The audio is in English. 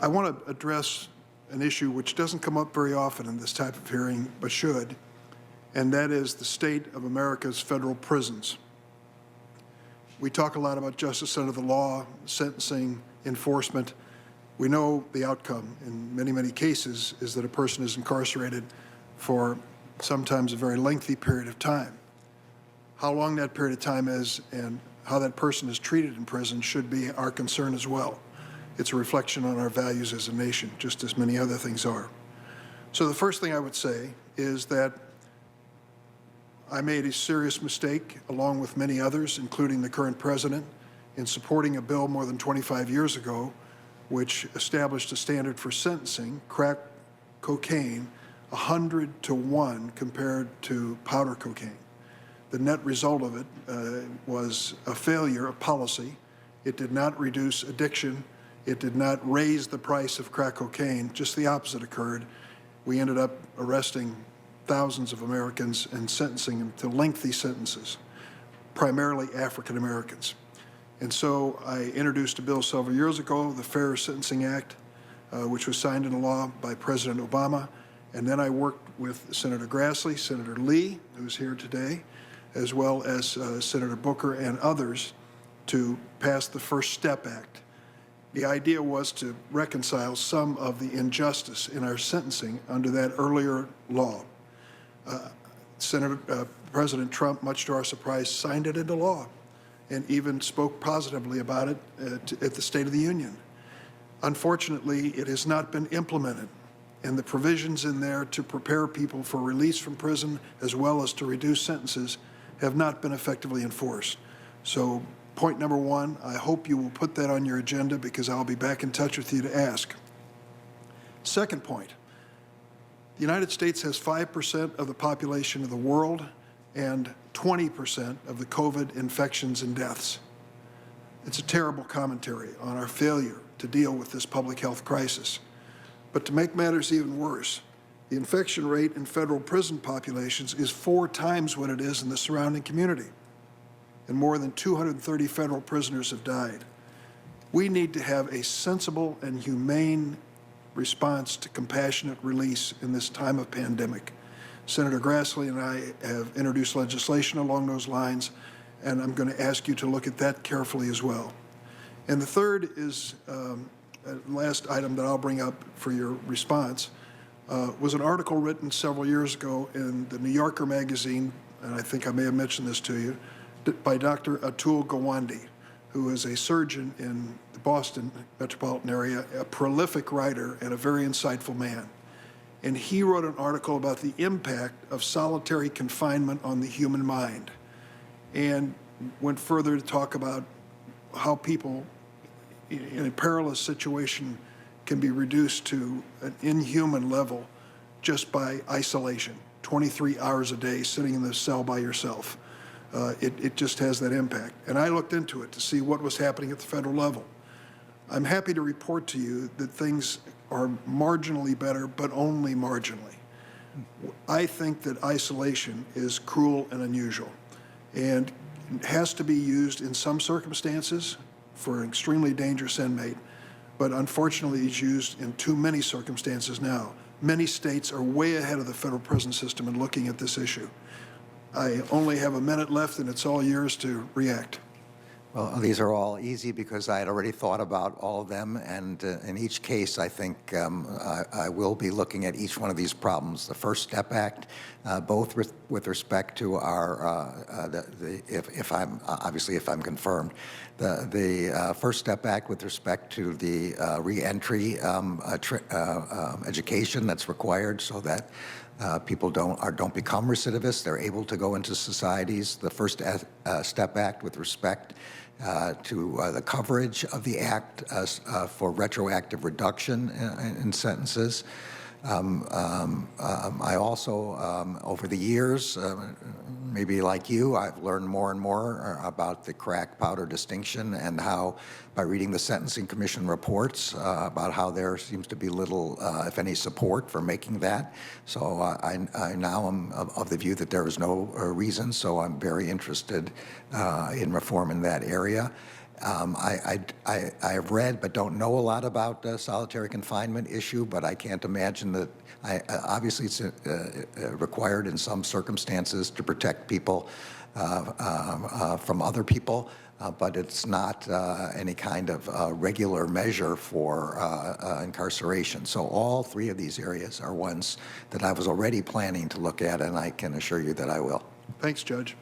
I want to address an issue which doesn't come up very often in this type of hearing, but should, and that is the state of America's federal prisons. We talk a lot about justice under the law, sentencing, enforcement. We know the outcome in many, many cases is that a person is incarcerated for sometimes a very lengthy period of time. How long that period of time is and how that person is treated in prison should be our concern as well. It's a reflection on our values as a nation, just as many other things are. So the first thing I would say is that I made a serious mistake, along with many others, including the current president, in supporting a bill more than 25 years ago, which established a standard for sentencing crack cocaine 100 to 1 compared to powder cocaine. The net result of it was a failure of policy. It did not reduce addiction. It did not raise the price of crack cocaine. Just the opposite occurred. We ended up arresting thousands of Americans and sentencing them to lengthy sentences, primarily African Americans. And so I introduced a bill several years ago, the Fair Sentencing Act, which was signed into law by President Obama. And then I worked with Senator Grassley, Senator Lee, who's here today, as well as Senator Booker and others, to pass the First Step Act. The idea was to reconcile some of the injustice in our sentencing under that earlier law. President Trump, much to our surprise, signed it into law and even spoke positively about it at the State of the Union. Unfortunately, it has not been implemented, and the provisions in there to prepare people for release from prison as well as to reduce sentences have not been effectively enforced. So point number one, I hope you will put that on your agenda because I'll be back in touch with you to ask. Second point, the United States has 5% of the population of the world and 20% of the COVID infections and deaths. It's a terrible commentary on our failure to deal with this public health crisis. But to make matters even worse, the infection rate in federal prison populations is 4 times what it is in the surrounding community, and more than 230 federal prisoners have died. We need to have a sensible and humane response to compassionate release in this time of pandemic. Senator Grassley and I have introduced legislation along those lines, and I'm going to ask you to look at that carefully as well. And the third is, last item that I'll bring up for your response, was an article written several years ago in the New Yorker magazine, and I think I may have mentioned this to you, by Dr. Atul Gawande, who is a surgeon in the Boston metropolitan area, a prolific writer and a very insightful man. And he wrote an article about the impact of solitary confinement on the human mind, and went further to talk about how people in a perilous situation can be reduced to an inhuman level just by isolation, 23 hours a day sitting in the cell by yourself. It just has that impact. And I looked into it to see what was happening at the federal level. I'm happy to report to you that things are marginally better, but only marginally. I think that isolation is cruel and unusual, and has to be used in some circumstances for an extremely dangerous inmate, but unfortunately is used in too many circumstances now. Many states are way ahead of the federal prison system in looking at this issue. I only have a minute left, and it's all yours to react. Well, these are all easy because I had already thought about all of them, and in each case, I think I will be looking at each one of these problems. The First Step Act, both with respect to our, if I'm confirmed, the First Step Act with respect to the reentry education that's required so that people don't become recidivists. They're able to go into societies. The First Step Act with respect to the coverage of the act for retroactive reduction in sentences. I also, over the years, maybe like you, I've learned more and more about the crack powder distinction and how, by reading the Sentencing Commission reports, about how there seems to be little, if any, support for making that. So I now am of the view that there is no reason, so I'm very interested in reform in that area. I've read but don't know a lot about the solitary confinement issue, but I can't imagine that. Obviously, it's required in some circumstances to protect people from other people, but it's not any kind of regular measure for incarceration. So all three of these areas are ones that I was already planning to look at, and I can assure you that I will. Thanks, Judge.